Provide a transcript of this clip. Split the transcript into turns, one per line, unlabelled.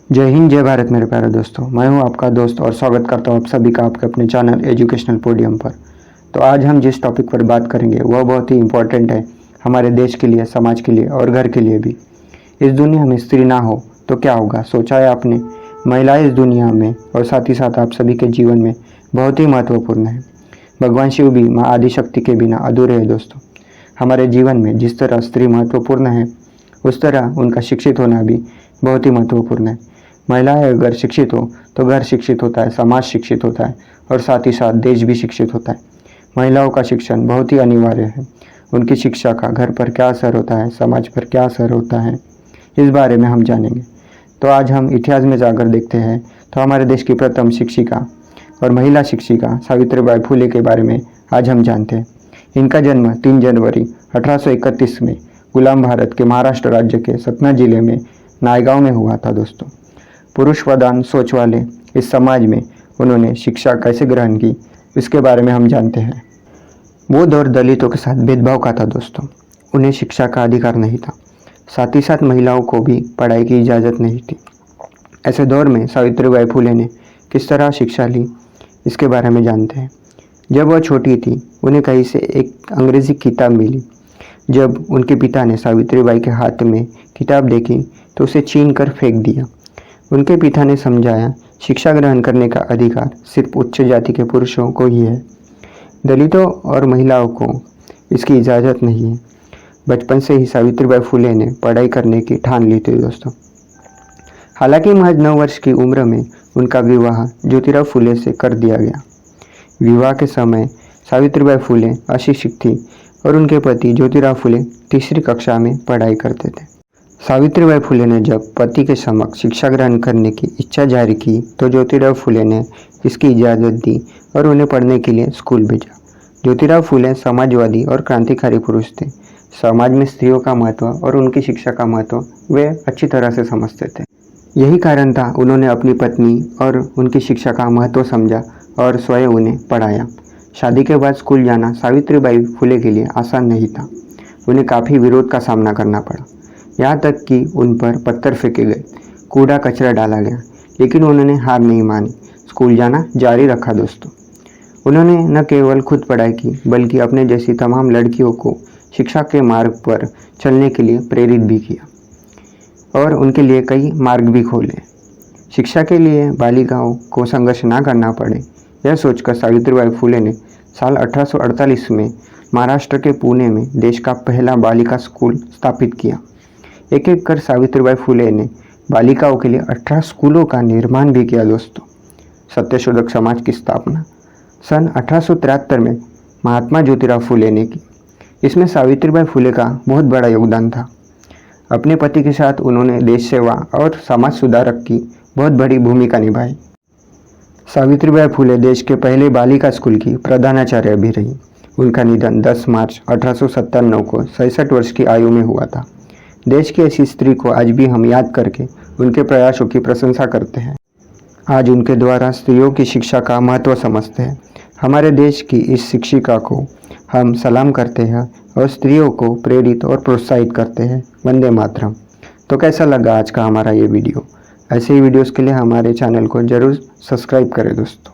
जय हिंद, जय भारत मेरे प्यारे दोस्तों। मैं हूं आपका दोस्त और स्वागत करता हूं आप सभी का आपके अपने चैनल एजुकेशनल पोडियम पर। तो आज हम जिस टॉपिक पर बात करेंगे वह बहुत ही इम्पोर्टेंट है हमारे देश के लिए, समाज के लिए और घर के लिए भी। इस दुनिया में स्त्री ना हो तो क्या होगा, सोचा है आपने? महिलाएं इस दुनिया में और साथ ही साथ आप सभी के जीवन में बहुत ही महत्वपूर्ण है। भगवान शिव भी माँ आदिशक्ति के बिना अधूरे है दोस्तों। हमारे जीवन में जिस तरह स्त्री महत्वपूर्ण है उस तरह उनका शिक्षित होना भी बहुत ही महत्वपूर्ण है। महिलाएं अगर शिक्षित हो तो घर शिक्षित होता है, समाज शिक्षित होता है और साथ ही साथ देश भी शिक्षित होता है। महिलाओं का शिक्षण बहुत ही अनिवार्य है। उनकी शिक्षा का घर पर क्या असर होता है, समाज पर क्या असर होता है, इस बारे में हम जानेंगे। तो आज हम इतिहास में जाकर देखते हैं तो हमारे देश की प्रथम शिक्षिका और महिला शिक्षिका सावित्रीबाई फुले के बारे में आज हम जानते हैं। इनका जन्म 3 जनवरी 1831 में गुलाम भारत के महाराष्ट्र राज्य के सतना जिले में नायगांव में हुआ था दोस्तों। पुरुष प्रधान सोच वाले इस समाज में उन्होंने शिक्षा कैसे ग्रहण की इसके बारे में हम जानते हैं। वो दौर दलितों के साथ भेदभाव का था दोस्तों। उन्हें शिक्षा का अधिकार नहीं था, साथ ही साथ महिलाओं को भी पढ़ाई की इजाज़त नहीं थी। ऐसे दौर में सावित्रीबाई फुले ने किस तरह शिक्षा ली इसके बारे में जानते हैं। जब वह छोटी थी उन्हें कहीं से एक अंग्रेज़ी किताब मिली। जब उनके पिता ने सावित्रीबाई के हाथ में किताब देखी तो उसे छीन कर फेंक दिया। उनके पिता ने समझाया, शिक्षा ग्रहण करने का अधिकार सिर्फ उच्च जाति के पुरुषों को ही है, दलितों और महिलाओं को इसकी इजाज़त नहीं है। बचपन से ही सावित्रीबाई फुले ने पढ़ाई करने की ठान ली थी दोस्तों। हालांकि महज 9 वर्ष की उम्र में उनका विवाह ज्योतिराव फुले से कर दिया गया। विवाह के समय सावित्रीबाई फुले अशिक्षित थी और उनके पति ज्योतिराव फुले तीसरी कक्षा में पढ़ाई करते थे। सावित्रीबाई फुले ने जब पति के समक्ष शिक्षा ग्रहण करने की इच्छा जाहिर की तो ज्योतिराव फुले ने इसकी इजाज़त दी और उन्हें पढ़ने के लिए स्कूल भेजा। ज्योतिराव फुले समाजवादी और क्रांतिकारी पुरुष थे। समाज में स्त्रियों का महत्व और उनकी शिक्षा का महत्व वे अच्छी तरह से समझते थे। यही कारण था उन्होंने अपनी पत्नी और उनकी शिक्षा का महत्व समझा और स्वयं उन्हें पढ़ाया। शादी के बाद स्कूल जाना सावित्रीबाई फुले के लिए आसान नहीं था। उन्हें काफ़ी विरोध का सामना करना पड़ा, यहाँ तक कि उन पर पत्थर फेंके गए, कूड़ा कचरा डाला गया, लेकिन उन्होंने हार नहीं मानी, स्कूल जाना जारी रखा दोस्तों। उन्होंने न केवल खुद पढ़ाई की बल्कि अपने जैसी तमाम लड़कियों को शिक्षा के मार्ग पर चलने के लिए प्रेरित भी किया और उनके लिए कई मार्ग भी खोले। शिक्षा के लिए बालिकाओं को संघर्ष ना करना पड़े, यह सोचकर सावित्रीबाई फुले ने साल 1848 में महाराष्ट्र के पुणे में देश का पहला बालिका स्कूल स्थापित किया। एक एक कर सावित्रीबाई फुले ने बालिकाओं के लिए 18 स्कूलों का निर्माण भी किया दोस्तों। सत्यशोधक समाज की स्थापना सन 1873 में महात्मा ज्योतिराव फुले ने की। इसमें सावित्रीबाई फुले का बहुत बड़ा योगदान था। अपने पति के साथ उन्होंने देश सेवा और समाज सुधारक की बहुत बड़ी भूमिका निभाई। सावित्रीबाई फुले देश के पहले बालिका स्कूल की प्रधानाचार्य भी रही। उनका निधन 10 मार्च 1897 को 66 वर्ष की आयु में हुआ था। देश की ऐसी स्त्री को आज भी हम याद करके उनके प्रयासों की प्रशंसा करते हैं। आज उनके द्वारा स्त्रियों की शिक्षा का महत्व समझते हैं। हमारे देश की इस शिक्षिका को हम सलाम करते हैं और स्त्रियों को प्रेरित और प्रोत्साहित करते हैं। वंदे मातरम। तो कैसा लगा आज का हमारा ये वीडियो? ऐसे ही वीडियोस के लिए हमारे चैनल को ज़रूर सब्सक्राइब करें दोस्तों।